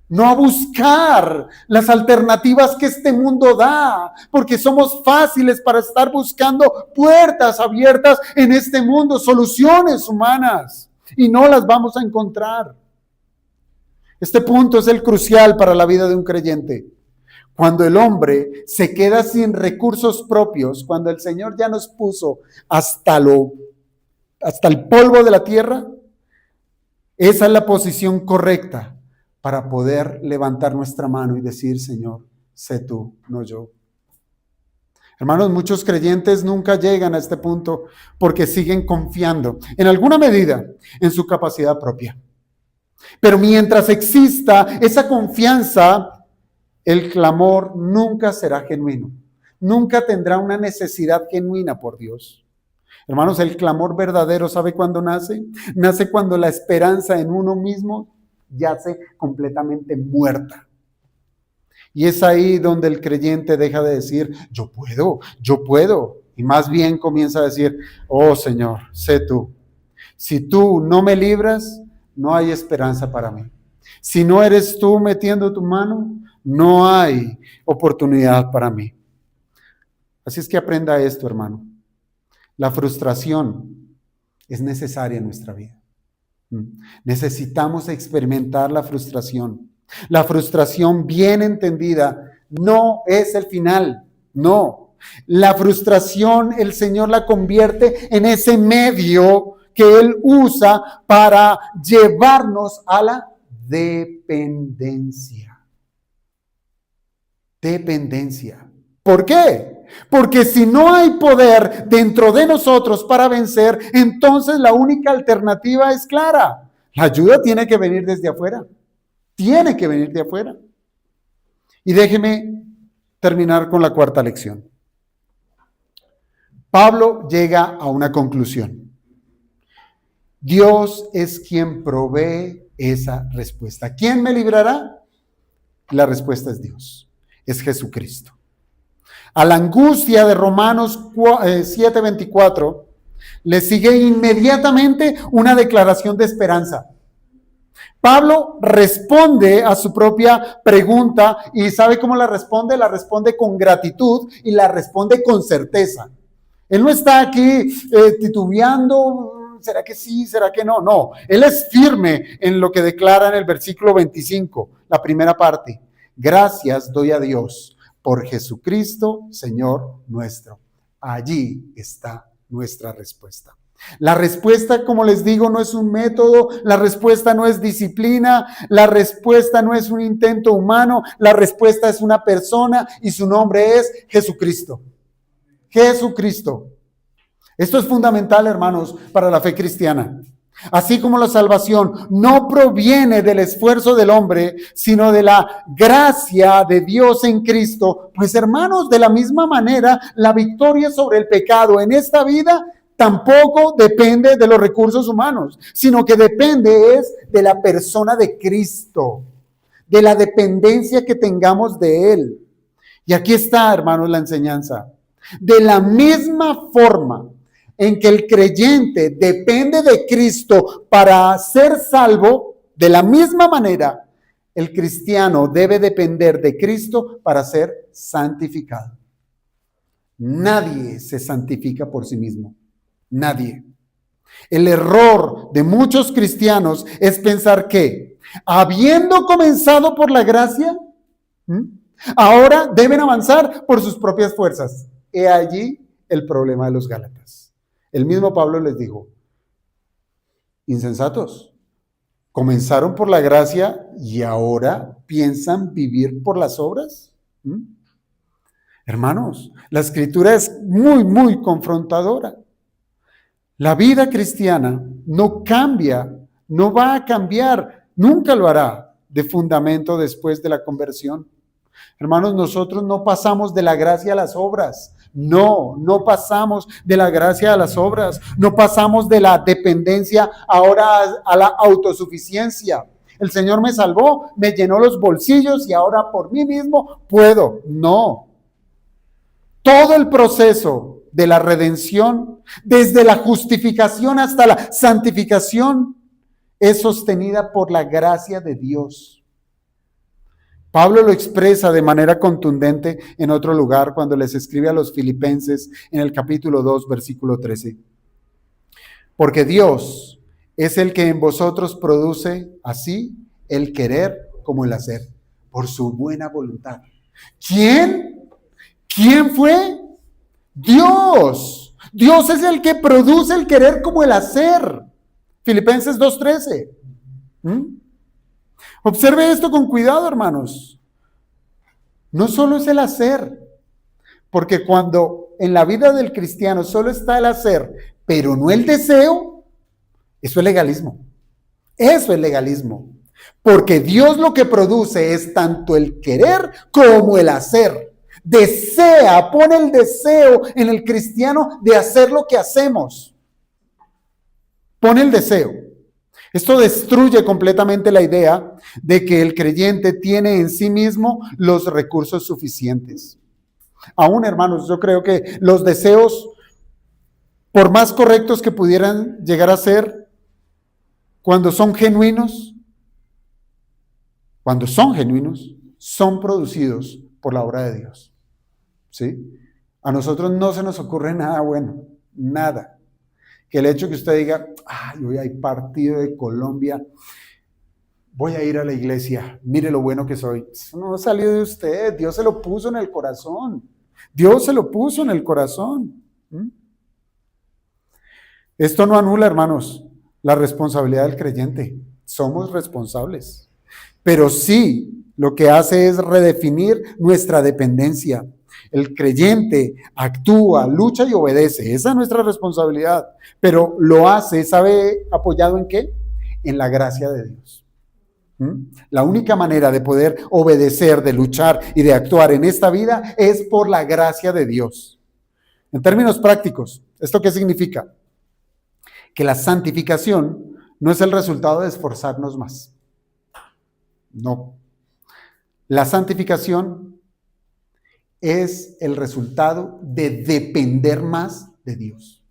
Speaker 1: no a buscar las alternativas que este mundo da, porque somos fáciles para estar buscando puertas abiertas en este mundo, soluciones humanas, y no las vamos a encontrar. Este punto es el crucial para la vida de un creyente. Cuando el hombre se queda sin recursos propios, cuando el Señor ya nos puso hasta el polvo de la tierra, esa es la posición correcta para poder levantar nuestra mano y decir, Señor, sé tú, no yo. Hermanos, muchos creyentes nunca llegan a este punto porque siguen confiando, en alguna medida, en su capacidad propia. Pero mientras exista esa confianza, el clamor nunca será genuino. Nunca tendrá una necesidad genuina por Dios. Hermanos, el clamor verdadero, ¿sabe cuándo nace? Nace cuando la esperanza en uno mismo yace completamente muerta. Y es ahí donde el creyente deja de decir, yo puedo. Y más bien comienza a decir, oh Señor, sé tú. Si tú no me libras, no hay esperanza para mí. Si no eres tú metiendo tu mano, no hay oportunidad para mí. Así es que aprenda esto, hermano. La frustración es necesaria en nuestra vida. Necesitamos experimentar la frustración. La frustración bien entendida no es el final, no. La frustración el Señor la convierte en ese medio que Él usa para llevarnos a la dependencia. Dependencia. ¿Por qué? Porque si no hay poder dentro de nosotros para vencer, entonces la única alternativa es clara. La ayuda tiene que venir desde afuera. Tiene que venir de afuera. Y déjeme terminar con la cuarta lección. Pablo llega a una conclusión. Dios es quien provee esa respuesta. ¿Quién me librará? La respuesta es Dios. Es Jesucristo. A la angustia de Romanos 7:24 le sigue inmediatamente una declaración de esperanza. Pablo responde a su propia pregunta y ¿sabe cómo la responde? La responde con gratitud y la responde con certeza. Él no está aquí titubeando, ¿será que sí? ¿Será que no? No, él es firme en lo que declara en el versículo 25, la primera parte. Gracias doy a Dios por Jesucristo, Señor nuestro. Allí está nuestra respuesta. La respuesta, como les digo, no es un método, la respuesta no es disciplina, la respuesta no es un intento humano, la respuesta es una persona y su nombre es Jesucristo. Jesucristo. Esto es fundamental, hermanos, para la fe cristiana. Así como la salvación no proviene del esfuerzo del hombre, sino de la gracia de Dios en Cristo, pues hermanos, de la misma manera, la victoria sobre el pecado en esta vida tampoco depende de los recursos humanos, sino que depende es de la persona de Cristo, de la dependencia que tengamos de Él. Y aquí está, hermanos, la enseñanza. De la misma forma en que el creyente depende de Cristo para ser salvo, de la misma manera, el cristiano debe depender de Cristo para ser santificado. Nadie se santifica por sí mismo. Nadie. El error de muchos cristianos es pensar que, habiendo comenzado por la gracia, ahora deben avanzar por sus propias fuerzas. He allí el problema de los Gálatas. El mismo Pablo les dijo, insensatos, comenzaron por la gracia y ahora piensan vivir por las obras. Hermanos, la escritura es muy, muy confrontadora. La vida cristiana no cambia, no va a cambiar, nunca lo hará de fundamento después de la conversión. Hermanos, nosotros no pasamos de la gracia a las obras. No pasamos de la gracia a las obras. No pasamos de la dependencia ahora a la autosuficiencia. El Señor me salvó, me llenó los bolsillos y ahora por mí mismo puedo. No. Todo el proceso de la redención, desde la justificación hasta la santificación, es sostenida por la gracia de Dios. Pablo lo expresa de manera contundente en otro lugar cuando les escribe a los filipenses en el capítulo 2, versículo 13. Porque Dios es el que en vosotros produce así el querer como el hacer, por su buena voluntad. ¿Quién? ¿Quién fue? Dios. Dios es el que produce el querer como el hacer. Filipenses 2:13. Observe esto con cuidado, hermanos. No solo es el hacer, porque cuando en la vida del cristiano solo está el hacer, pero no el deseo, eso es legalismo. Eso es legalismo. Porque Dios lo que produce es tanto el querer como el hacer. Desea, pone el deseo en el cristiano de hacer lo que hacemos. Pone el deseo. Esto destruye completamente la idea de que el creyente tiene en sí mismo los recursos suficientes. Aún, hermanos, yo creo que los deseos, por más correctos que pudieran llegar a ser, cuando son genuinos, son producidos por la obra de Dios. ¿Sí? A nosotros no se nos ocurre nada bueno, nada. Que el hecho que usted diga, hoy hay partido de Colombia, voy a ir a la iglesia, mire lo bueno que soy. Eso no salió de usted, Dios se lo puso en el corazón. Dios se lo puso en el corazón. Esto no anula, hermanos, la responsabilidad del creyente. Somos responsables. Pero sí, lo que hace es redefinir nuestra dependencia. El creyente actúa, lucha y obedece. Esa es nuestra responsabilidad. Pero lo hace, ¿sabe apoyado en qué? En la gracia de Dios. La única manera de poder obedecer, de luchar y de actuar en esta vida es por la gracia de Dios. En términos prácticos, ¿esto qué significa? Que la santificación no es el resultado de esforzarnos más. No. La santificación es el resultado de depender más de Dios.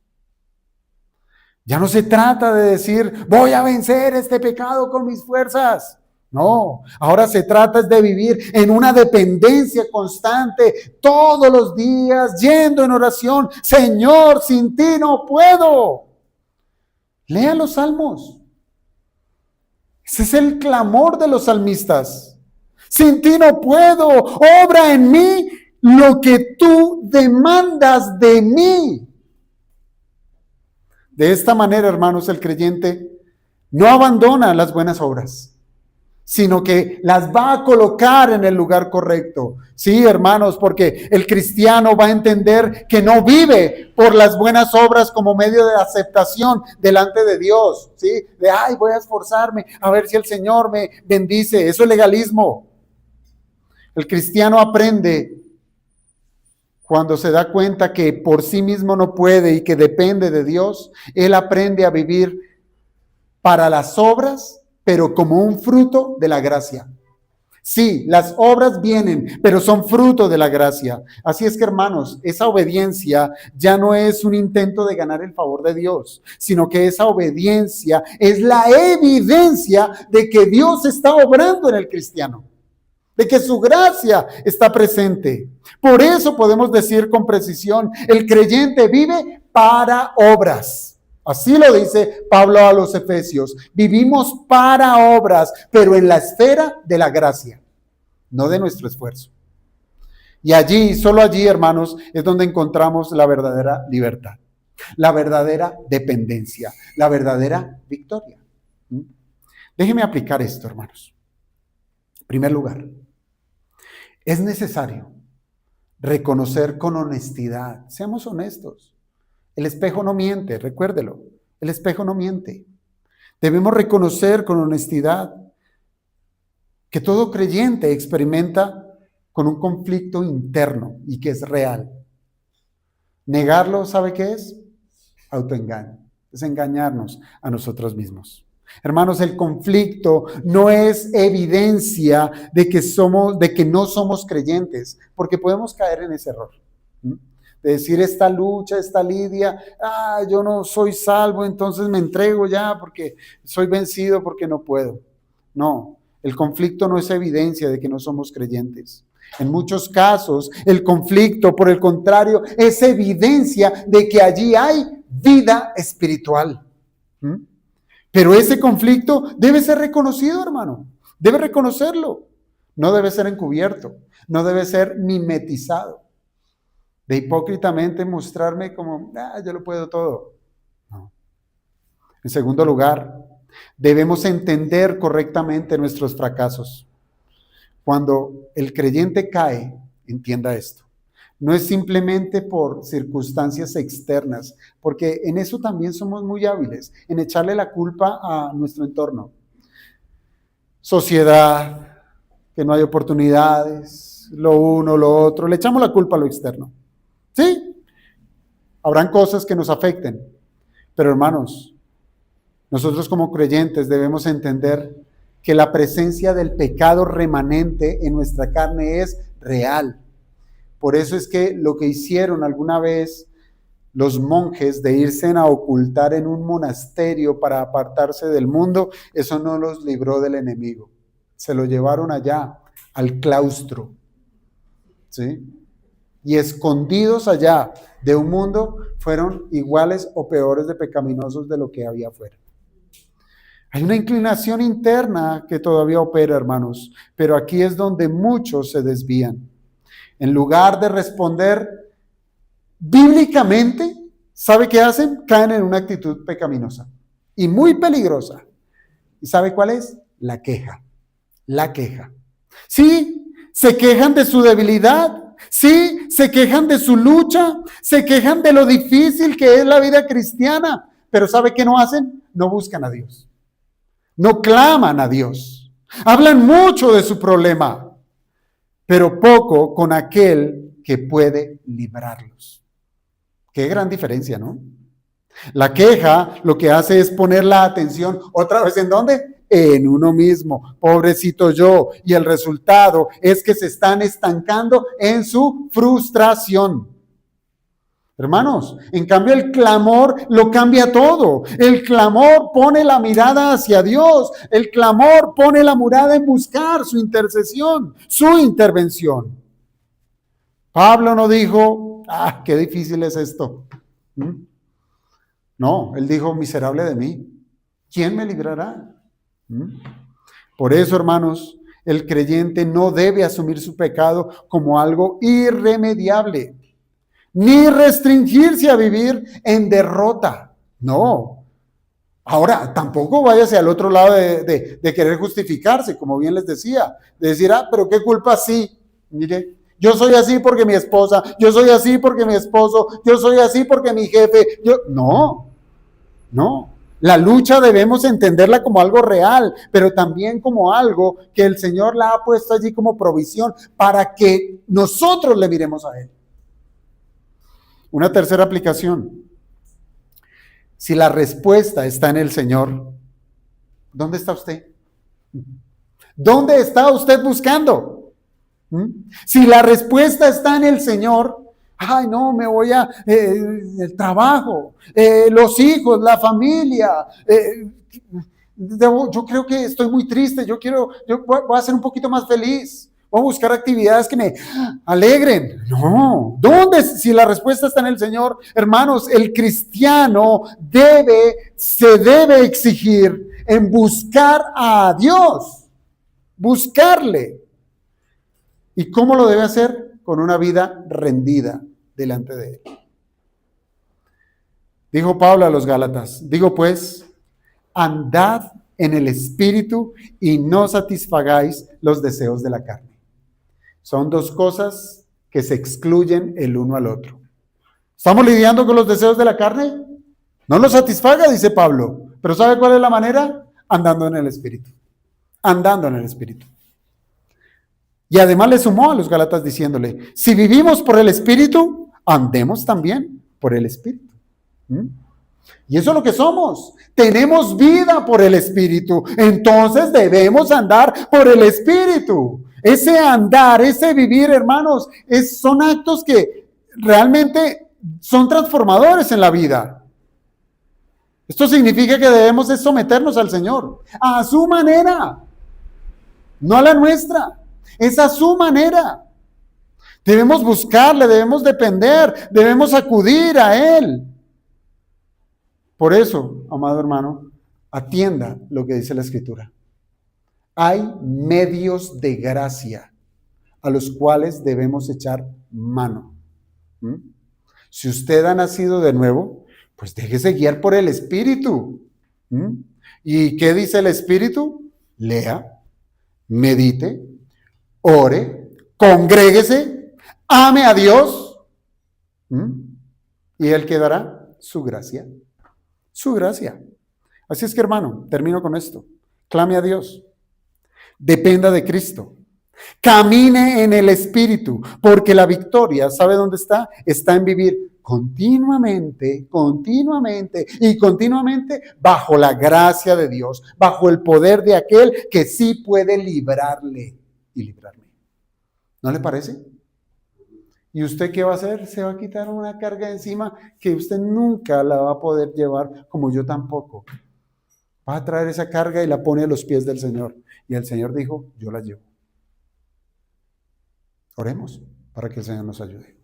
Speaker 1: Ya no se trata de decir, voy a vencer este pecado con mis fuerzas. No, ahora se trata de vivir en una dependencia constante, todos los días, yendo en oración. Señor, sin ti no puedo. Lea los salmos. Ese es el clamor de los salmistas. Sin ti no puedo. Obra en mí lo que tú demandas de mí. De esta manera, hermanos, el creyente no abandona las buenas obras. sino que las va a colocar en el lugar correcto. Sí, hermanos, porque el cristiano va a entender que no vive por las buenas obras como medio de aceptación delante de Dios, ¿sí? De, ay, voy a esforzarme a ver si el Señor me bendice. Eso es legalismo. El cristiano aprende cuando se da cuenta que por sí mismo no puede y que depende de Dios. Él aprende a vivir para las obras, pero como un fruto de la gracia. Sí, las obras vienen, pero son fruto de la gracia. Así es que, hermanos, esa obediencia ya no es un intento de ganar el favor de Dios, sino que esa obediencia es la evidencia de que Dios está obrando en el cristiano, de que su gracia está presente. Por eso podemos decir con precisión, el creyente vive para obras. Así lo dice Pablo a los Efesios. Vivimos para obras, pero en la esfera de la gracia, no de nuestro esfuerzo. Y allí, solo allí, hermanos, es donde encontramos la verdadera libertad, la verdadera dependencia, la verdadera victoria. Déjenme aplicar esto, hermanos. En primer lugar, es necesario reconocer con honestidad. Seamos honestos. El espejo no miente, recuérdelo. El espejo no miente. Debemos reconocer con honestidad que todo creyente experimenta con un conflicto interno y que es real. Negarlo, ¿sabe qué es? Autoengaño. Es engañarnos a nosotros mismos. Hermanos, el conflicto no es evidencia de que no somos creyentes, porque podemos caer en ese error. De decir esta lucha, esta lidia, yo no soy salvo, entonces me entrego ya porque soy vencido, porque no puedo. No, el conflicto no es evidencia de que no somos creyentes. En muchos casos, el conflicto, por el contrario, es evidencia de que allí hay vida espiritual. Pero ese conflicto debe ser reconocido, hermano. Debe reconocerlo. No debe ser encubierto. No debe ser mimetizado. De hipócritamente mostrarme como, yo lo puedo todo. No. En segundo lugar, debemos entender correctamente nuestros fracasos. Cuando el creyente cae, entienda esto. No es simplemente por circunstancias externas, porque en eso también somos muy hábiles, en echarle la culpa a nuestro entorno. Sociedad, que no hay oportunidades, lo uno, lo otro, le echamos la culpa a lo externo. Sí, habrán cosas que nos afecten, pero hermanos, nosotros como creyentes debemos entender que la presencia del pecado remanente en nuestra carne es real. Por eso es que lo que hicieron alguna vez los monjes de irse a ocultar en un monasterio para apartarse del mundo, eso no los libró del enemigo. Se lo llevaron allá, al claustro, ¿sí? Y escondidos allá de un mundo, fueron iguales o peores de pecaminosos de lo que había afuera. Hay una inclinación interna que todavía opera, hermanos, pero aquí es donde muchos se desvían. En lugar de responder bíblicamente, ¿sabe qué hacen? Caen en una actitud pecaminosa y muy peligrosa. ¿Y sabe cuál es? La queja. La queja. Sí, se quejan de su debilidad. Sí, se quejan de su lucha, se quejan de lo difícil que es la vida cristiana, pero ¿sabe qué no hacen? No buscan a Dios, no claman a Dios, hablan mucho de su problema, pero poco con aquel que puede librarlos. Qué gran diferencia, ¿no? La queja lo que hace es poner la atención otra vez ¿en dónde? En uno mismo, pobrecito yo, y el resultado es que se están estancando en su frustración. Hermanos, en cambio el clamor lo cambia todo. El clamor pone la mirada hacia Dios. El clamor pone la mirada en buscar su intercesión, su intervención. Pablo no dijo, qué difícil es esto. No, él dijo, miserable de mí, ¿quién me librará? Por eso, hermanos, el creyente no debe asumir su pecado como algo irremediable, ni restringirse a vivir en derrota. No, Ahora, tampoco váyase al otro lado de querer justificarse, como bien les decía, de decir, pero qué culpa sí. Mire, yo soy así porque mi esposa, yo soy así porque mi esposo, yo soy así porque mi jefe. No, no. La lucha debemos entenderla como algo real, pero también como algo que el Señor la ha puesto allí como provisión para que nosotros le miremos a Él. Una tercera aplicación. Si la respuesta está en el Señor, ¿dónde está usted? ¿Dónde está usted buscando? Si la respuesta está en el Señor, ay no, me voy a el trabajo, los hijos, la familia, yo creo que estoy muy triste, yo voy a ser un poquito más feliz. Voy a buscar actividades que me alegren. No, ¿dónde? Si la respuesta está en el Señor, hermanos, el cristiano se debe exigir en buscar a Dios, buscarle. ¿Y cómo lo debe hacer? Con una vida rendida delante de Él. Dijo Pablo a los Gálatas, digo pues, andad en el Espíritu y no satisfagáis los deseos de la carne. Son dos cosas que se excluyen el uno al otro. ¿Estamos lidiando con los deseos de la carne? No los satisfaga, dice Pablo. ¿Pero sabe cuál es la manera? Andando en el Espíritu. Andando en el Espíritu. Y además le sumó a los Gálatas diciéndole, si vivimos por el Espíritu, andemos también por el Espíritu. Y eso es lo que somos. Tenemos vida por el Espíritu. Entonces debemos andar por el Espíritu. Ese andar, ese vivir, hermanos, son actos que realmente son transformadores en la vida. Esto significa que debemos someternos al Señor, a su manera, no a la nuestra, es a su manera. Debemos buscarle, debemos depender, debemos acudir a Él. Por eso, amado hermano, atienda lo que dice la Escritura. Hay medios de gracia a los cuales debemos echar mano. Si usted ha nacido de nuevo, pues déjese guiar por el Espíritu. ¿Y qué dice el Espíritu? Lea, medite, ore, congréguese, ame a Dios, y Él quedará su gracia. Su gracia. Así es que, hermano, termino con esto. Clame a Dios. Dependa de Cristo. Camine en el Espíritu, porque la victoria, ¿sabe dónde está? Está en vivir continuamente y continuamente bajo la gracia de Dios, bajo el poder de aquel que sí puede librarle y librarme. ¿No le parece? ¿Y usted qué va a hacer? Se va a quitar una carga encima que usted nunca la va a poder llevar, como yo tampoco. Va a traer esa carga y la pone a los pies del Señor. Y el Señor dijo, yo la llevo. Oremos para que el Señor nos ayude.